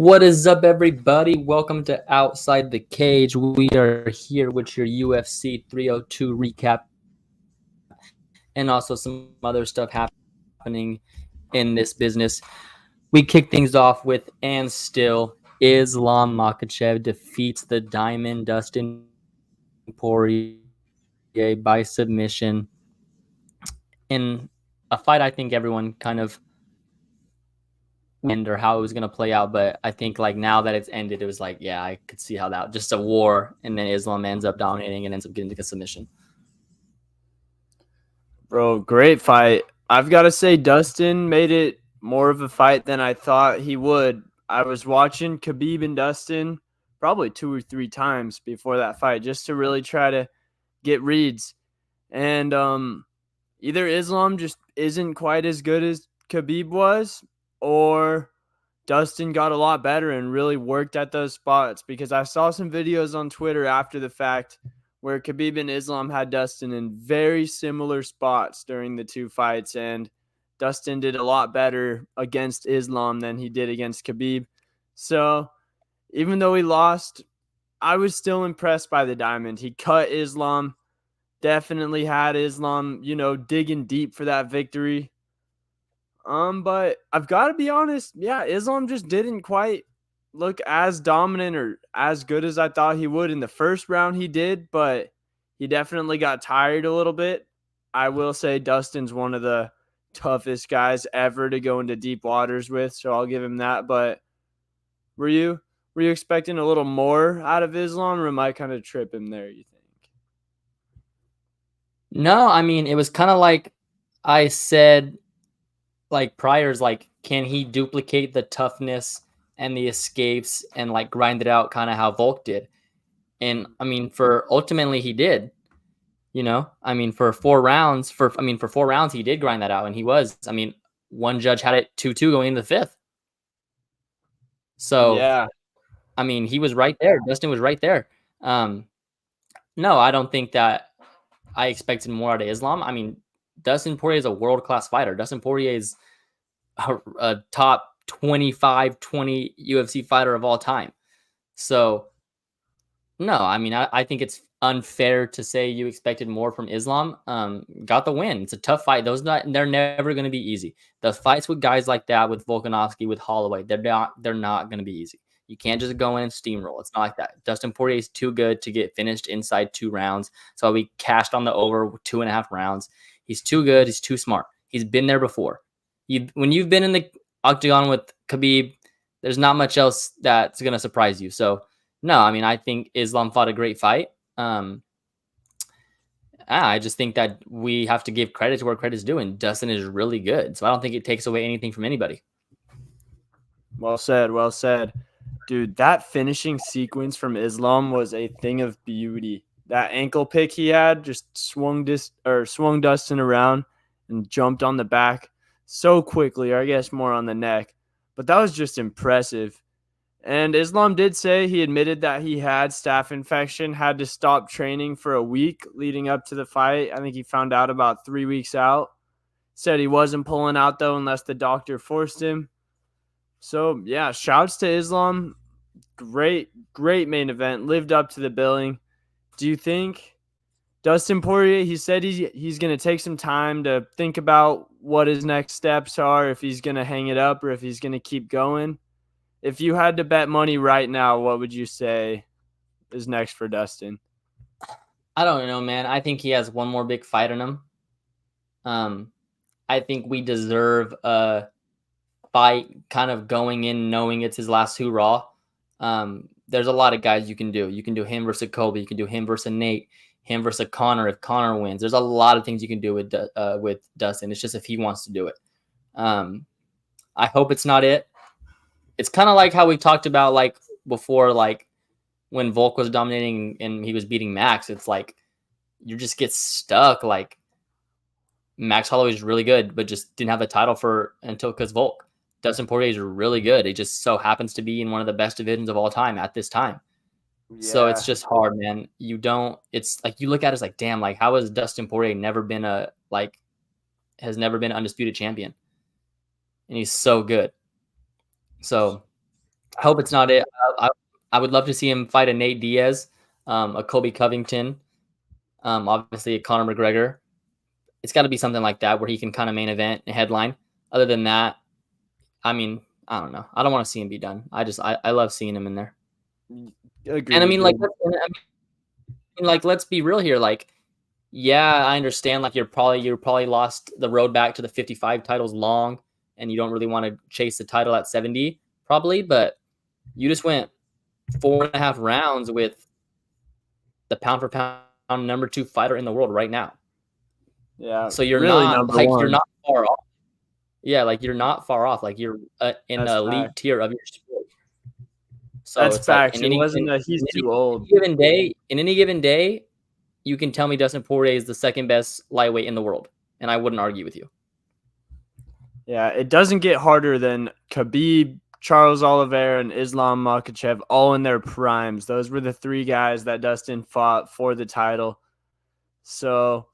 What is up, everybody? Welcome to Outside the Cage. We are here with your UFC 302 recap and also some other stuff happening in this business. We kick things off with, and still, Islam Makhachev defeats the Diamond Dustin Poirier by submission in a fight I think everyone kind of or how it was going to play out, but I think like now that it's ended, it was like, yeah, I could see how that just a war, and then Islam ends up dominating and ends up getting to a submission. Bro, great fight. I've got to say Dustin made it more of a fight than I thought he would. I was watching Khabib and Dustin probably 2 or 3 times before that fight just to really try to get reads. And either Islam just isn't quite as good as Khabib was, or Dustin got a lot better and really worked at those spots, because I saw some videos on Twitter after the fact where Khabib and Islam had Dustin in very similar spots during the two fights, and Dustin did a lot better against Islam than he did against Khabib. So even though he lost, I was still impressed by the Diamond. He cut Islam, definitely had Islam, digging deep for that victory. But I've got to be honest, yeah, Islam just didn't quite look as dominant or as good as I thought he would. In the first round he did, but he definitely got tired a little bit. I will say Dustin's one of the toughest guys ever to go into deep waters with, so I'll give him that. But were you expecting a little more out of Islam, or am I kind of tripping there, you think? No, I mean, it was kind of like I said, like priors, like, can he duplicate the toughness and the escapes and like grind it out kind of how Volk did? And I mean, for ultimately he did. I mean, for 4 rounds, for 4 rounds, he did grind that out, and he was. I mean, one judge had it 2-2 going into the 5th. So, yeah, I mean, he was right there. Dustin was right there. No, I don't think that I expected more out of Islam. I mean, Dustin Poirier is a world-class fighter. Dustin Poirier is a top 25, 20 UFC fighter of all time. So, no, I mean, I think it's unfair to say you expected more from Islam. Got the win. It's a tough fight. They're never going to be easy. The fights with guys like that, with Volkanovski, with Holloway, they're not going to be easy. You can't just go in and steamroll. It's not like that. Dustin Poirier is too good to get finished inside 2 rounds. So we cashed on the over 2.5 rounds. He's too good. He's too smart. He's been there before. When you've been in the octagon with Khabib, there's not much else that's going to surprise you. So, no, I mean, I think Islam fought a great fight. I just think that we have to give credit to where credit's due, and Dustin is really good. So I don't think it takes away anything from anybody. Well said, well said. Dude, that finishing sequence from Islam was a thing of beauty. That ankle pick he had just swung Dustin around and jumped on the back so quickly, or I guess more on the neck. But that was just impressive. And Islam did say he admitted that he had staph infection, had to stop training for a week leading up to the fight. I think he found out about 3 weeks out. Said he wasn't pulling out, though, unless the doctor forced him. So, yeah, shouts to Islam. Great main event. Lived up to the billing. Do you think Dustin Poirier, he said he's going to take some time to think about what his next steps are, if he's going to hang it up or if he's going to keep going? If you had to bet money right now, what would you say is next for Dustin? I don't know, man. I think he has one more big fight in him. I think we deserve a fight kind of going in knowing it's his last hoorah. There's a lot of guys you can do. You can do him versus Kobe. You can do him versus Nate. Him versus Connor if Connor wins. There's a lot of things you can do with Dustin. It's just if he wants to do it. I hope it's not it. It's kind of like how we talked about like before, like when Volk was dominating and he was beating Max. It's like you just get stuck. Like Max Holloway is really good, but just didn't have the title because Volk. Dustin Poirier is really good. It just so happens to be in one of the best divisions of all time at this time. Yeah. So it's just hard, man. It's like you look at it as like, damn, like how has Dustin Poirier never been undisputed champion? And he's so good. So I hope it's not it. I would love to see him fight a Nate Diaz, a Colby Covington, obviously a Conor McGregor. It's got to be something like that where he can kind of main event and headline. Other than that, I mean, I don't know. I don't want to see him be done. I love seeing him in there. Agreed. And I mean, like, let's be real here. Like, yeah, I understand. Like, you probably lost the road back to the 55 titles long, and you don't really want to chase the title at 70, probably. But you just went 4.5 rounds with the pound for pound number 2 fighter in the world right now. Yeah. So you're really not number like one. you're not far off. Yeah, like you're not far off. Like you're in That's the elite fact. tier of your sport. So That's it's like facts. It wasn't that he's too old. in any given day, you can tell me Dustin Poirier is the second best lightweight in the world, and I wouldn't argue with you. Yeah, it doesn't get harder than Khabib, Charles Oliveira, and Islam Makhachev all in their primes. Those were the 3 guys that Dustin fought for the title. So,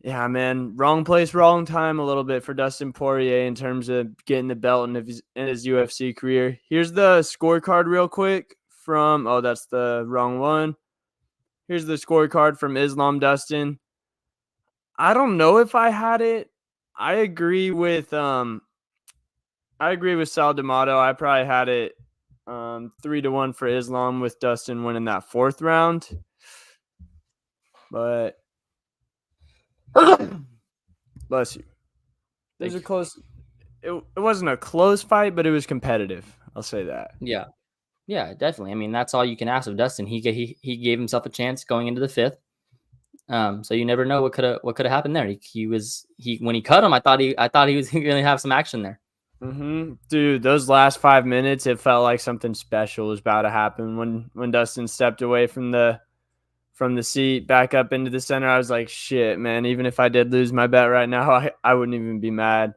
yeah, man, wrong place, wrong time a little bit for Dustin Poirier in terms of getting the belt in his UFC career. Here's the scorecard real quick from, oh, that's the wrong one. Here's the scorecard from Islam Dustin. I don't know if I had it. I agree with Sal D'Amato. I probably had it 3-1 for Islam with Dustin winning that 4th round. But bless you. There's a close. It wasn't a close fight, but it was competitive. I'll say that. Yeah, yeah, definitely. I mean, that's all you can ask of Dustin. He gave himself a chance going into the 5th. So you never know what could have happened there. He when he cut him, I thought he was going to have some action there. Dude, those last 5 minutes, it felt like something special was about to happen. When Dustin stepped away from the seat back up into the center, I was like, shit, man. Even if I did lose my bet right now, I wouldn't even be mad.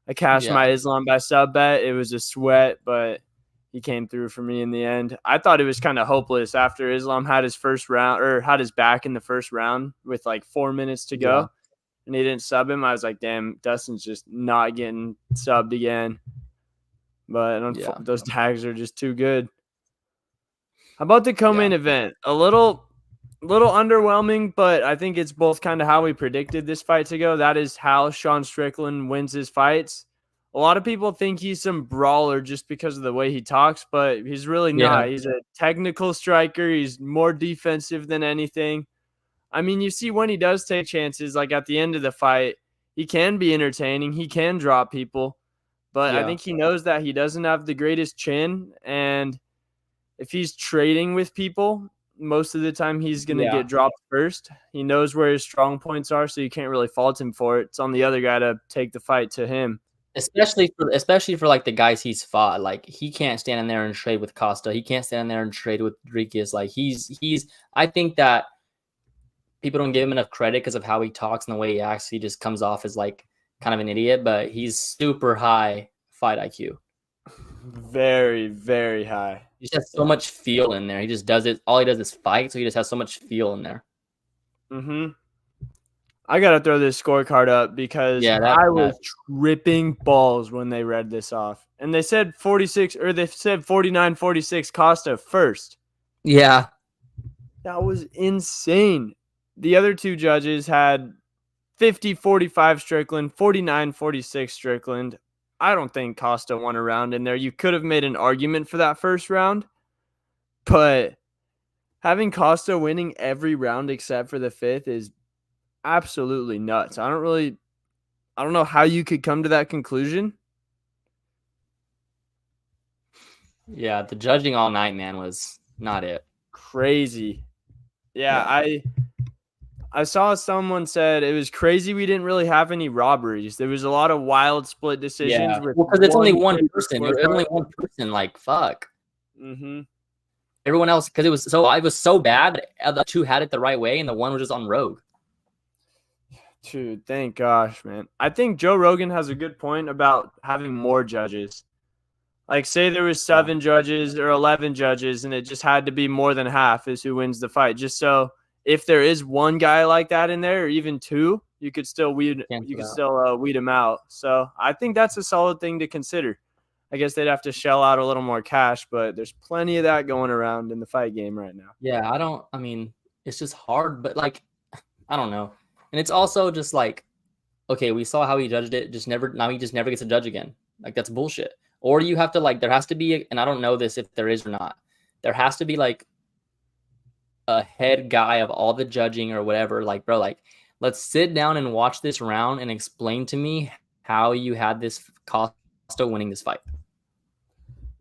I cashed my Islam by sub bet. It was a sweat, but he came through for me in the end. I thought it was kind of hopeless after Islam had his first round, or had his back in the first round with like 4 minutes to go, and he didn't sub him. I was like, damn, Dustin's just not getting subbed again. But those tags are just too good. How about the co-main event? A little underwhelming, but I think it's both kind of how we predicted this fight to go. That is how Sean Strickland wins his fights. A lot of people think he's some brawler just because of the way he talks, but he's really not. He's a technical striker. He's more defensive than anything. I mean, you see when he does take chances, like at the end of the fight, he can be entertaining. He can drop people, but I think he knows that he doesn't have the greatest chin, and if he's trading with people, most of the time he's going to get dropped first. He knows where his strong points are, so you can't really fault him for it. It's on the other guy to take the fight to him. Especially for like the guys he's fought. Like, he can't stand in there and trade with Costa. He can't stand in there and trade with Rodriguez. Like, I think that people don't give him enough credit because of how he talks and the way he acts. He just comes off as like kind of an idiot, but he's super high fight IQ. Very, very high. He just has so much feel in there. He just does it. All he does is fight, so he just has so much feel in there. I got to throw this scorecard up because I was tripping balls when they read this off. And they said 49-46 Costa first. Yeah. That was insane. The other 2 judges had 50-45 Strickland, 49-46 Strickland. I don't think Costa won a round in there. You could have made an argument for that first round, but having Costa winning every round except for the 5th is absolutely nuts. I don't know how you could come to that conclusion. Yeah, the judging all night, man, was not it. Crazy. Yeah. I saw someone said it was crazy we didn't really have any robberies. There was a lot of wild split decisions. Because it's only one person. There's only one person. Like, fuck. Everyone else, because it was so bad. The 2 had it the right way, and the one was just on rogue. Dude, thank gosh, man. I think Joe Rogan has a good point about having more judges. Like, say there was 7 judges or 11 judges, and it just had to be more than half is who wins the fight. Just so if there is one guy like that in there, or even 2, you could still weed him out. So I think that's a solid thing to consider. I guess they'd have to shell out a little more cash, but there's plenty of that going around in the fight game right now. Yeah, I mean, it's just hard, but like, I don't know. And it's also just like, okay, we saw how he judged it. Now he just never gets to judge again. Like, that's bullshit. Or you have to, like, there has to be, and I don't know this if there is or not, there has to be like a head guy of all the judging or whatever. Like, bro, like, let's sit down and watch this round and explain to me how you had this Costa winning this fight.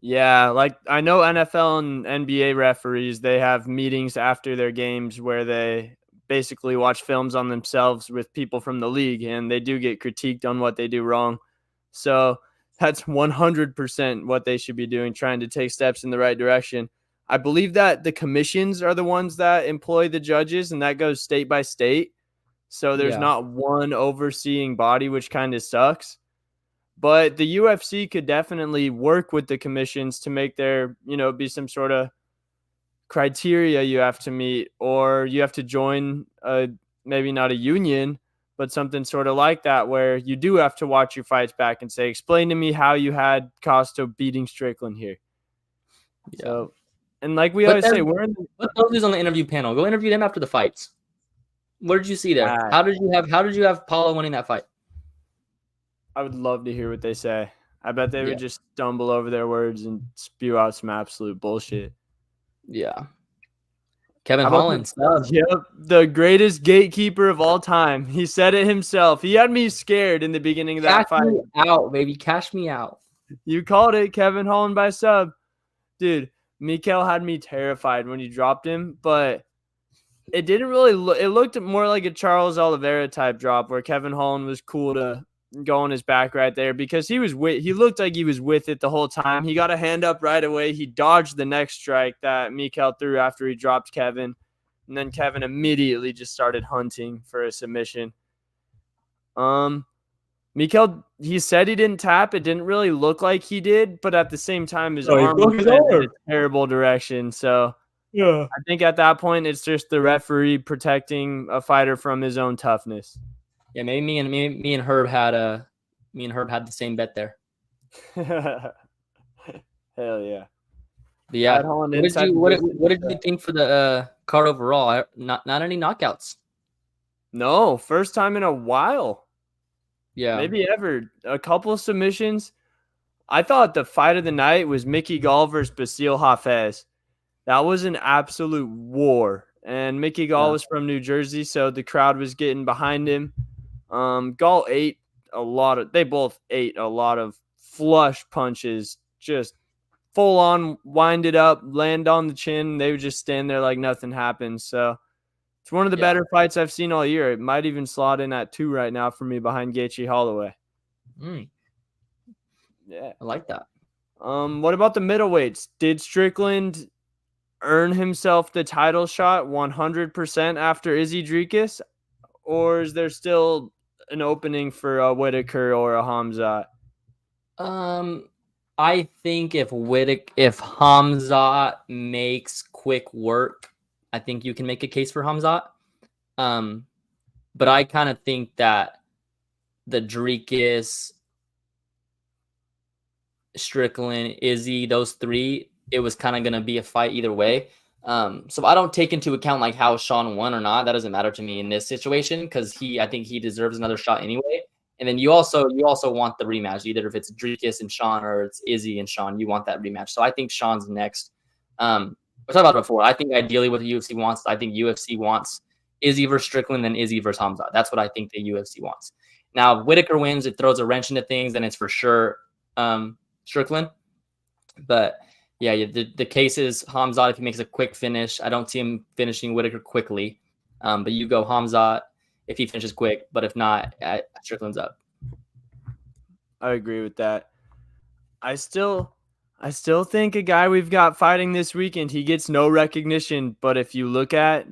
Yeah, like I know NFL and NBA referees, they have meetings after their games where they basically watch films on themselves with people from the league, and they do get critiqued on what they do wrong. So that's 100% what they should be doing, trying to take steps in the right direction. I believe that the commissions are the ones that employ the judges, and that goes state by state. So there's Yeah. not one overseeing body, which kind of sucks. But the UFC could definitely work with the commissions to make there, be some sort of criteria you have to meet, or you have to join maybe not a union, but something sort of like that, where you do have to watch your fights back and say, explain to me how you had Costa beating Strickland here. Yeah. So, and like we always say, we're in Put those dudes on the interview panel. Go interview them after the fights. What did you see there? How did you have Paulo winning that fight? I would love to hear what they say. I bet they would just stumble over their words and spew out some absolute bullshit. Yeah. Kevin Holland. Yep, the greatest gatekeeper of all time. He said it himself. He had me scared in the beginning of that fight. Cash me out, baby. Cash me out. You called it, Kevin Holland by sub. Dude, Mikel had me terrified when you dropped him, but it didn't really look. It looked more like a Charles Oliveira type drop where Kevin Holland was cool to go on his back right there because he looked like he was with it the whole time. He got a hand up right away. He dodged the next strike that Mikel threw after he dropped Kevin. And then Kevin immediately just started hunting for a submission. Mikel, he said he didn't tap. It didn't really look like he did, but at the same time, his arm was in a terrible direction. So yeah, I think at that point, it's just the referee protecting a fighter from his own toughness. Yeah, maybe me and Herb had the same bet there. Hell yeah. But yeah, what did you think for the card overall? Not any knockouts. No, first time in a while. Yeah, maybe ever. A couple of submissions. I thought the fight of the night was Mickey Gall versus Basile Hafez. That was an absolute war. And Mickey Gall was from New Jersey, so the crowd was getting behind him. Gall they both ate a lot of flush punches, just full on wind it up, land on the chin. They would just stand there like nothing happened. So it's one of the better fights I've seen all year. It might even slot in at 2 right now for me behind Gaethje Holloway. Yeah, I like that. What about the middleweights? Did Strickland earn himself the title shot 100% after Izzy Dricus, or is there still an opening for a Whitaker or a Hamzat? I think if Hamzat makes quick work, I think you can make a case for Hamzat. But I kind of think that the Dricus, Strickland, Izzy, those three, it was kind of going to be a fight either way. So I don't take into account like how Sean won or not. That doesn't matter to me in this situation because I think he deserves another shot anyway. And then you also want the rematch, either if it's Dricus and Sean or it's Izzy and Sean, you want that rematch. So I think Sean's next. We talked about it before. I think ideally what the UFC wants, I think UFC wants Izzy versus Strickland and Izzy versus Hamzat. That's what I think the UFC wants. Now, if Whitaker wins, it throws a wrench into things, and it's for sure Strickland. But yeah, the case is Hamzat if he makes a quick finish. I don't see him finishing Whitaker quickly. But you go Hamzat if he finishes quick, but if not, Strickland's up. I agree with that. I still think a guy we've got fighting this weekend, he gets no recognition, but if you look at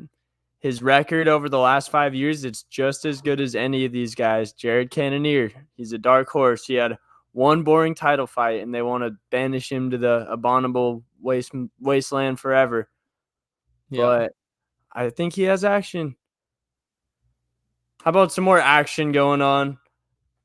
his record over the last 5 years, it's just as good as any of these guys. Jared Cannonier, he's a dark horse. He had one boring title fight, and they want to banish him to the abominable wasteland forever. Yeah. But I think he has action. How about some more action going on?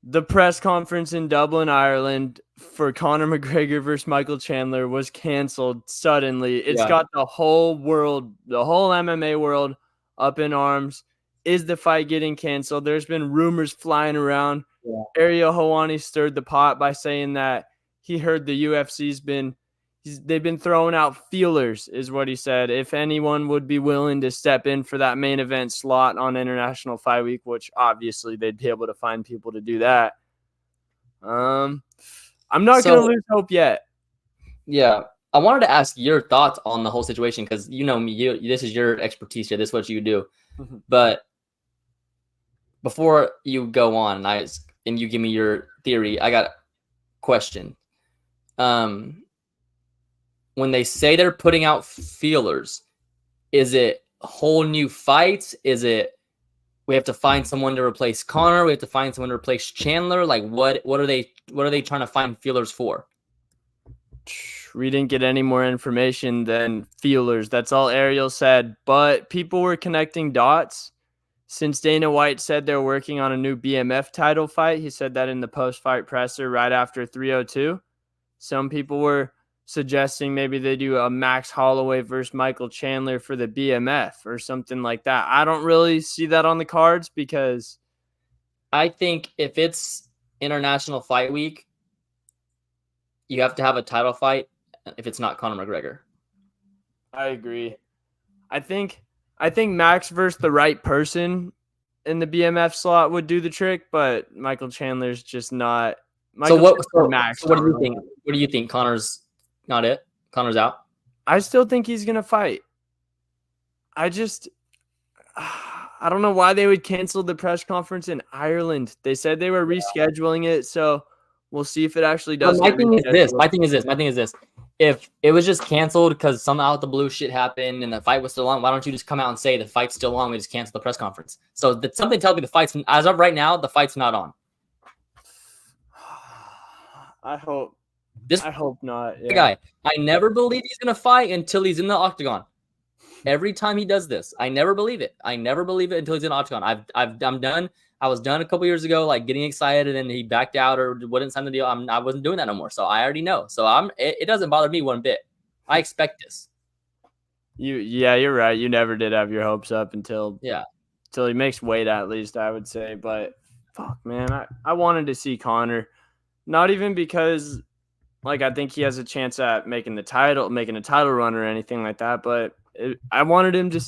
The press conference in Dublin, Ireland for Conor McGregor versus Michael Chandler was canceled suddenly. It's got the whole world, the whole MMA world up in arms. Is the fight getting canceled? There's been rumors flying around. Yeah. Ariel Helwani stirred the pot by saying that he heard the UFC's they've been throwing out feelers, is what he said. If anyone would be willing to step in for that main event slot on International Fight Week, which obviously they'd be able to find people to do that. I'm not going to lose hope yet. Yeah. I wanted to ask your thoughts on the whole situation because you know me, this is your expertise here. This is what you do. But before you go on and you give me your theory, I got a question. When they say they're putting out feelers, is it whole new fights? Is it we have to find someone to replace Conor? We have to find someone to replace Chandler? Like what are they trying to find feelers for? We didn't get any more information than feelers. That's all Ariel said. But people were connecting dots. Since Dana White said they're working on a new BMF title fight, he said that in the post-fight presser right after 302. Some people were suggesting maybe they do a Max Holloway versus Michael Chandler for the BMF or something like that. I don't really see that on the cards because I think if it's International Fight Week, you have to have a title fight if it's not Conor McGregor. I agree. I think Max versus the right person in the BMF slot would do the trick, but Michael Chandler's just not. So what do you think? What do you think? Conor's not it? Conor's out? I still think he's going to fight. I don't know why they would cancel the press conference in Ireland. They said they were rescheduling it, so we'll see if it actually does. My thing is this. If it was just canceled because some out the blue shit happened and the fight was still on, why don't you just come out and say the fight's still on? We just cancel the press conference. So that something tells me the fight's, as of right now, the fight's not on. I hope not. Yeah. Guy, I never believe he's gonna fight until he's in the octagon. Every time he does this, I never believe it. I never believe it until he's in the octagon. I'm done. I was done a couple years ago, like getting excited, and then he backed out or wouldn't sign the deal. I wasn't doing that no more. So I already know. So it doesn't bother me one bit. I expect this. You're right. You never did have your hopes up until he makes weight, at least, I would say. But fuck, man, I wanted to see Conor, not even because like I think he has a chance at making a title run or anything like that, but I wanted him to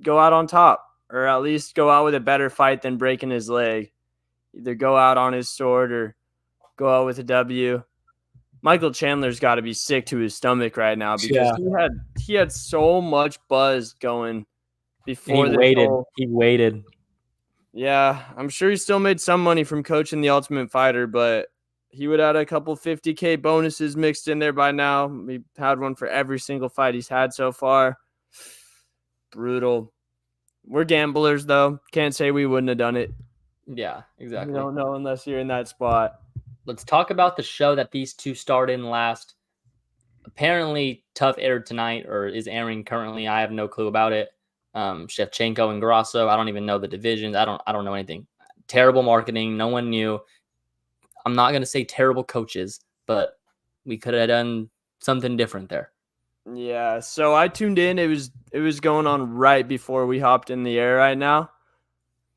go out on top, or at least go out with a better fight than breaking his leg. Either go out on his sword or go out with a W. Michael Chandler's got to be sick to his stomach right now because he had so much buzz going before He waited. Yeah, I'm sure he still made some money from coaching the Ultimate Fighter, but he would have a couple 50K bonuses mixed in there by now. He had one for every single fight he's had so far. Brutal. We're gamblers, though. Can't say we wouldn't have done it. Yeah, exactly. You don't know unless you're in that spot. Let's talk about the show that these two starred in last. Apparently, Tough aired tonight or is airing currently. I have no clue about it. Shevchenko and Grasso. I don't even know the divisions. I don't know anything. Terrible marketing. No one knew. I'm not gonna say terrible coaches, but we could have done something different there. Yeah. So I tuned in. It was going on right before we hopped in the air right now.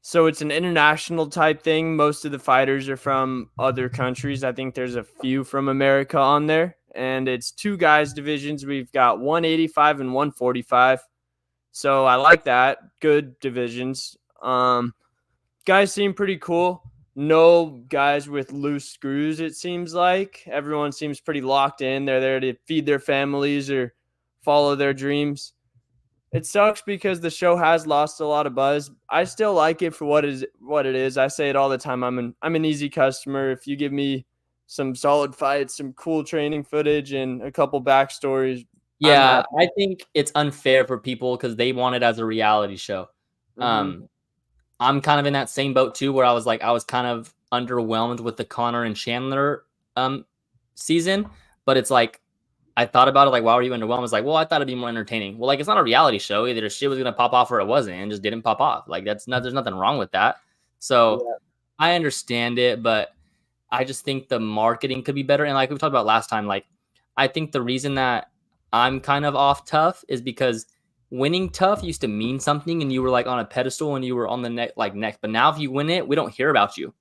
So it's an international type thing. Most of the fighters are from other countries. I think there's a few from America on there. And it's two guys divisions. We've got 185 and 145. So I like that. Good divisions. Guys seem pretty cool. No guys with loose screws, it seems like. Everyone seems pretty locked in. They're there to feed their families or follow their dreams. It sucks because the show has lost a lot of buzz. I still like it for what it is. I say it all the time. I'm an easy customer. If you give me some solid fights, some cool training footage, and a couple backstories. Yeah, I think it's unfair for people because they want it as a reality show. Mm-hmm. I'm kind of in that same boat too, where I was kind of underwhelmed with the Conor and Chandler season, but it's like I thought about it, like, why were you underwhelmed? It's like, well, I thought it'd be more entertaining. Well, like, it's not a reality show. Either shit was gonna pop off or it wasn't, and just didn't pop off. Like, there's nothing wrong with that. So I understand it, but I just think the marketing could be better. And like we talked about last time, like I think the reason that I'm kind of off Tough is because winning Tough used to mean something, and you were like on a pedestal and you were on the next. But now if you win it, we don't hear about you.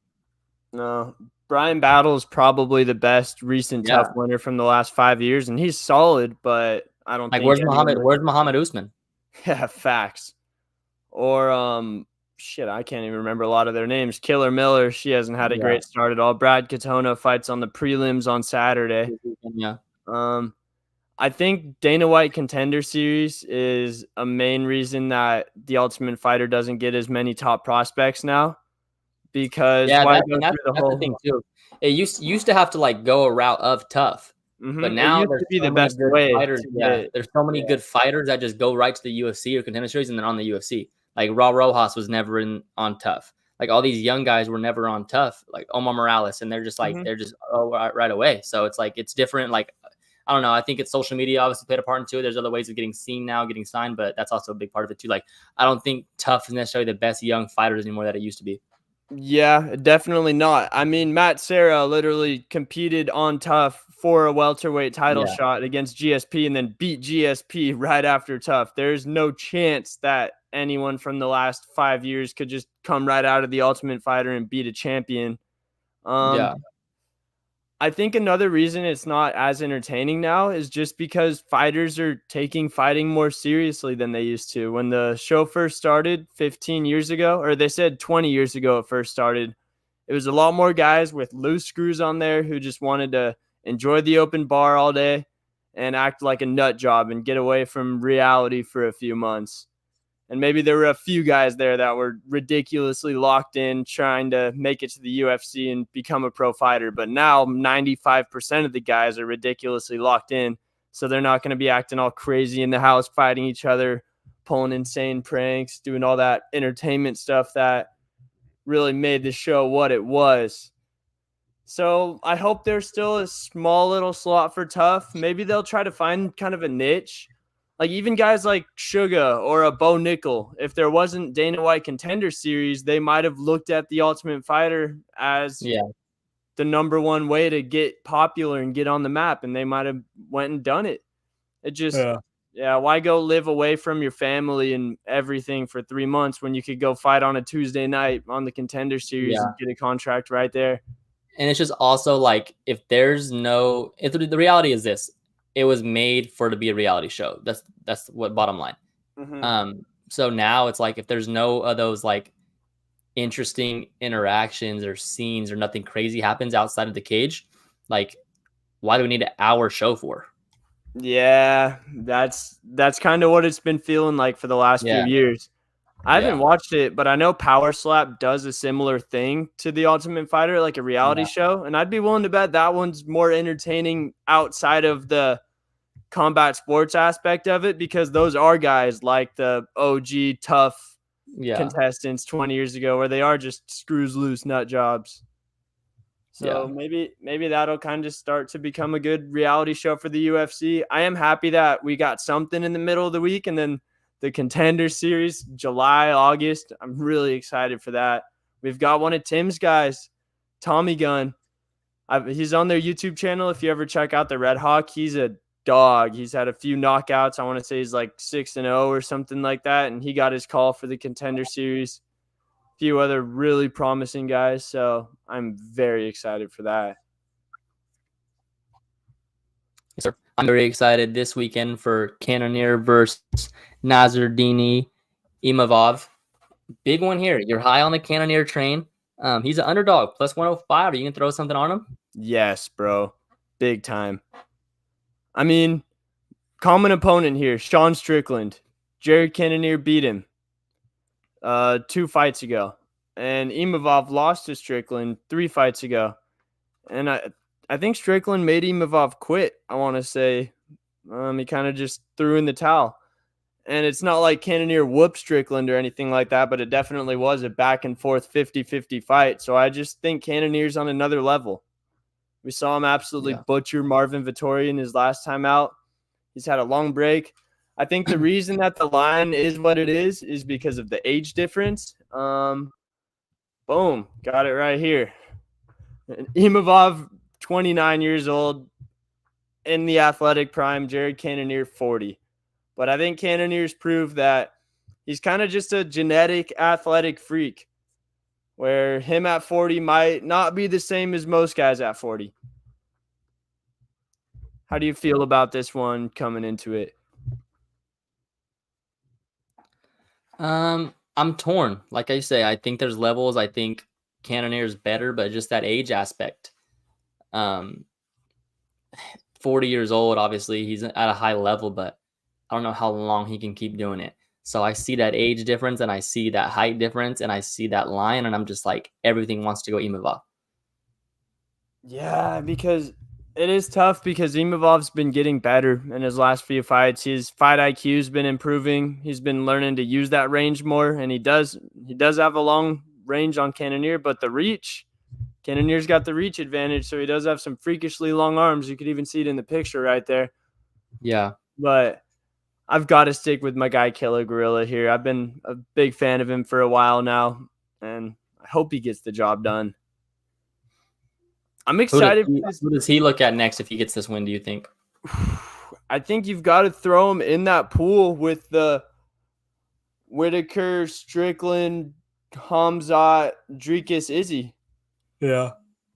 No, Brian Battle's probably the best recent Tough Yeah. winner from the last 5 years, and he's solid, but I don't Like think anyone. Where's Muhammad Usman? Yeah, facts. Or shit, I can't even remember a lot of their names. Killer Miller, she hasn't had a Yeah. great start at all. Brad Katona fights on the prelims on Saturday. Yeah. Um, I think Dana White Contender Series is a main reason that the Ultimate Fighter doesn't get as many top prospects now. Because Yeah, why that, go and that's through the that's the whole? thing too. It used to have to like go a route of Tough, but It now used there's to be so the many best good way fighters. to Yeah, get. there's so many Yeah. good fighters that just go right to the UFC or Contender Series and then on the UFC. Like Raul Rojas was never on Tough. Like all these young guys were never on Tough. Like Omar Morales, and they're just right away. So it's like it's different. Like I don't know. I think it's social media obviously played a part into it. There's other ways of getting seen now, getting signed, but that's also a big part of it too. Like I don't think Tough is necessarily the best young fighters anymore that it used to be. Yeah, definitely not. I mean, Matt Serra literally competed on Tough for a welterweight title Yeah, shot against GSP and then beat GSP right after Tough. There's no chance that anyone from the last 5 years could just come right out of the Ultimate Fighter and beat a champion. Um, yeah, I think another reason it's not as entertaining now is just because fighters are taking fighting more seriously than they used to. When the show first started 15 years ago, or they said 20 years ago it first started, it was a lot more guys with loose screws on there who just wanted to enjoy the open bar all day and act like a nut job and get away from reality for a few months. And maybe there were a few guys there that were ridiculously locked in trying to make it to the UFC and become a pro fighter. But now 95% of the guys are ridiculously locked in. So they're not going to be acting all crazy in the house, fighting each other, pulling insane pranks, doing all that entertainment stuff that really made the show what it was. So I hope there's still a small little slot for Tough. Maybe they'll try to find kind of a niche. Like even guys like Suga or a Bo Nickel, if there wasn't Dana White Contender Series, they might have looked at the Ultimate Fighter as yeah, the number one way to get popular and get on the map, and they might have went and done it. It just, yeah, yeah, why go live away from your family and everything for 3 months when you could go fight on a Tuesday night on the Contender Series yeah. and get a contract right there? And it's just also like if there's no, if the reality is this, it was made for to be a reality show. That's what bottom line. Mm-hmm. So now it's like if there's no of those like interesting interactions or scenes or nothing crazy happens outside of the cage, like why do we need an hour show for? Yeah, that's kind of what it's been feeling like for the last few Yeah, years. I haven't yeah, watched it, but I know Power Slap does a similar thing to The Ultimate Fighter, like a reality yeah, show, and I'd be willing to bet that one's more entertaining outside of the combat sports aspect of it because those are guys like the OG tough yeah, contestants 20 years ago where they are just screws loose nut jobs. So yeah, maybe that'll kind of start to become a good reality show for the UFC. I am happy that we got something in the middle of the week and then the Contender Series, July, August. I'm really excited for that. We've got one of Tim's guys, Tommy Gunn. He's on their YouTube channel. If you ever check out the Red Hawk, he's a dog. He's had a few knockouts. I want to say he's like 6-0 or something like that. And he got his call for the Contender Series. A few other really promising guys. So I'm very excited for that. yes, sir. I'm very excited this weekend for Cannonier versus Nazardini Imavov. Big one here. You're high on the Cannonier train. He's an underdog, plus 105. Are you gonna throw something on him? Yes, bro. Big time. I mean, common opponent here, Sean Strickland. Jared Cannonier beat him 2 fights ago. And Imavov lost to Strickland 3 fights ago. And I think Strickland made Imavov quit, I want to say. He kind of just threw in the towel. And it's not like Cannonier whooped Strickland or anything like that, but it definitely was a back and forth 50-50 fight. So I just think Cannonier's on another level. We saw him absolutely Yeah. butcher Marvin Vettori in his last time out. He's had a long break. I think the reason that the line is what it is because of the age difference. Boom, got it right here. Imavov, 29 years old, in the athletic prime. Jared Cannonier, 40. But I think Cannonier's proved that he's kind of just a genetic athletic freak, where him at 40 might not be the same as most guys at 40. How do you feel about this one coming into it? I'm torn. Like I say, I think there's levels. I think Cannonier is better, but just that age aspect. 40 years old, obviously he's at a high level, but I don't know how long he can keep doing it. So I see that age difference and I see that height difference and I see that line, and I'm just like, everything wants to go Imavov. Yeah, because it is tough because Imavov's been getting better in his last few fights. His fight IQ's been improving. He's been learning to use that range more, and he does have a long range on Cannonier, but the reach, Cannonier's got the reach advantage, so he does have some freakishly long arms. You could even see it in the picture right there. Yeah. But I've got to stick with my guy Killer Gorilla here. I've been a big fan of him for a while now, and I hope he gets the job done. I'm excited. Who does he look at next if he gets this win, do you think? I think you've got to throw him in that pool with the Whitaker, Strickland, Hamzat, Dricus, Izzy. Yeah.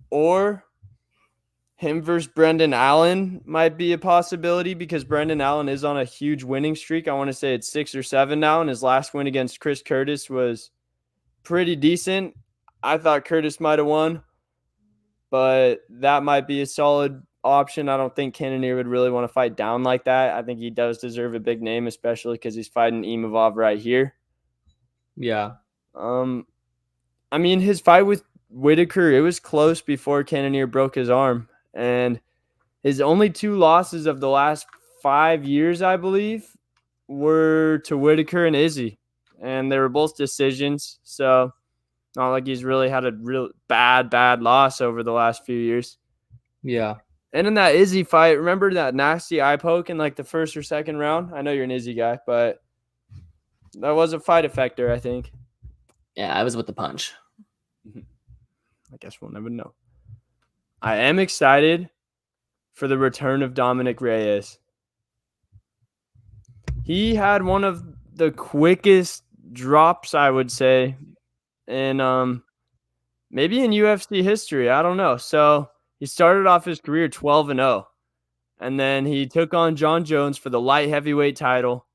Or him versus Brendan Allen might be a possibility because Brendan Allen is on a huge winning streak. I want to say it's 6 or 7 now, and his last win against Chris Curtis was pretty decent. I thought Curtis might have won, but that might be a solid option. I don't think Cannonier would really want to fight down like that. I think he does deserve a big name, especially because he's fighting Imavov right here. Yeah. I mean, his fight with Whitaker, it was close before Cannonier broke his arm. And his only 2 losses of the last 5 years, I believe, were to Whitaker and Izzy. And they were both decisions. So not like he's really had a real bad loss over the last few years. Yeah. And in that Izzy fight, remember that nasty eye poke in like the first or second round? I know you're an Izzy guy, but that was a fight effector, I think. Yeah, I was with the punch. I guess we'll never know. I am excited for the return of Dominic Reyes. He had one of the quickest drops, I would say, in maybe in UFC history. I don't know. So he started off his career 12-0, and then he took on John Jones for the light heavyweight title,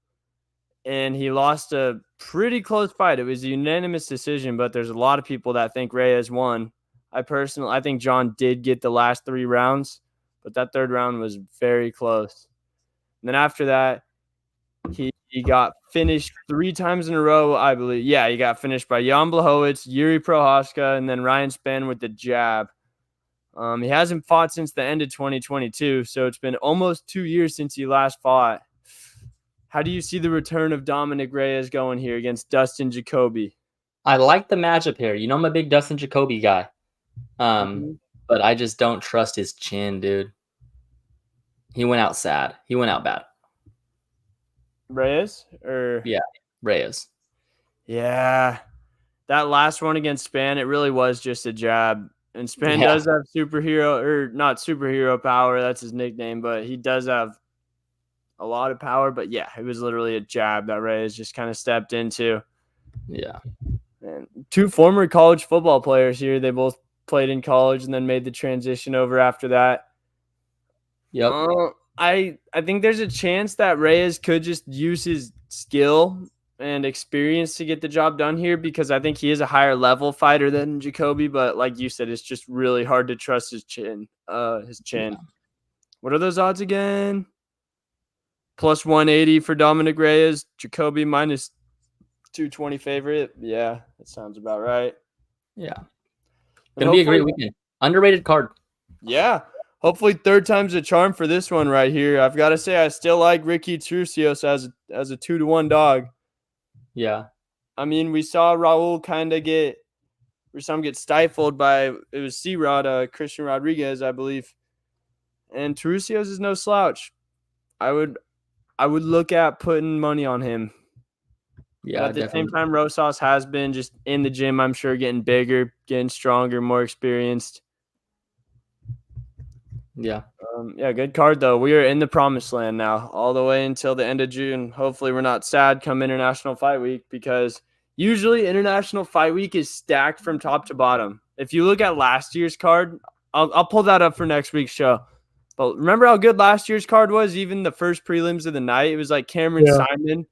and he lost a pretty close fight. It was a unanimous decision, but there's a lot of people that think Reyes won. I think John did get the last 3 rounds, but that 3rd round was very close. And then after that, he got finished 3 times in a row, I believe. Yeah, he got finished by Jan Blachowicz, Yuri Prohaska, and then Ryan Spann with the jab. He hasn't fought since the end of 2022, so it's been almost 2 years since he last fought. How do you see the return of Dominic Reyes going here against Dustin Jacoby? I like the matchup here. You know, I'm a big Dustin Jacoby guy. But I just don't trust his chin, dude. He went out sad. He went out bad. Reyes? Yeah, Reyes. Yeah. That last one against Spann, it really was just a jab. And Spann does have not superhero power. That's his nickname, but he does have a lot of power. But yeah, it was literally a jab that Reyes just kind of stepped into. Yeah. And 2 former college football players here. They both played in college and then made the transition over after that. Yep. I think there's a chance that Reyes could just use his skill and experience to get the job done here because I think he is a higher level fighter than Jacoby, but like you said, it's just really hard to trust his chin. Yeah. What are those odds again? Plus 180 for Dominic Reyes, Jacoby minus 220 favorite. Yeah, that sounds about right. Yeah. Gonna be a great weekend. Underrated card. Yeah. Hopefully 3rd time's a charm for this one right here. I've got to say I still like Ricky Trucios as a 2-1 dog. Yeah. I mean, we saw Raul get stifled by, it was C-Rod, Christian Rodriguez, I believe. And Trucios is no slouch. I would look at putting money on him. Yeah. But at the same time, Rosas has been just in the gym, I'm sure, getting bigger, getting stronger, more experienced. Yeah. Yeah, good card though. We are in the promised land now, all the way until the end of June. Hopefully, we're not sad come International Fight Week because usually International Fight Week is stacked from top to bottom. If you look at last year's card, I'll pull that up for next week's show. But remember how good last year's card was? Even the first prelims of the night, it was like Cameron Simon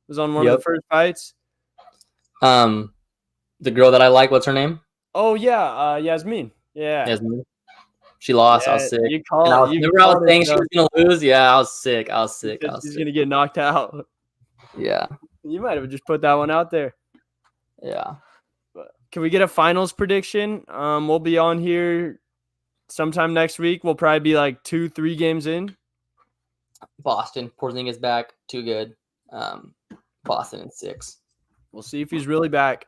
was on one of the first fights. The girl that I like, what's her name? Oh yeah, Yasmin. Yeah. Yasmin. She lost. I Yeah, was sick. you And call I it. was, You remember I was called it, saying she though. was gonna lose. Yeah, I was sick. I was You sick. said I was she's sick. gonna get knocked out. Yeah. You might have just put that one out there. Yeah. But can we get a finals prediction? We'll be on here sometime next week. We'll probably be like 2-3 games in. Boston. Porzingis back. Too good. Boston in 6. We'll see if he's really back.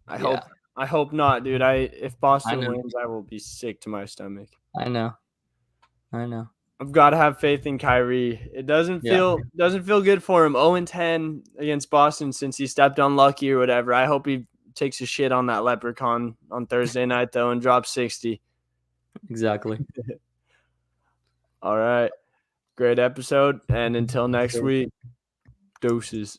I hope not, dude. If Boston wins, I will be sick to my stomach. I know. I've got to have faith in Kyrie. It doesn't feel good for him. 0-10 against Boston since he stepped unlucky or whatever. I hope he takes a shit on that leprechaun on Thursday night though and drops 60. Exactly. All right. Great episode. And until next week, deuces.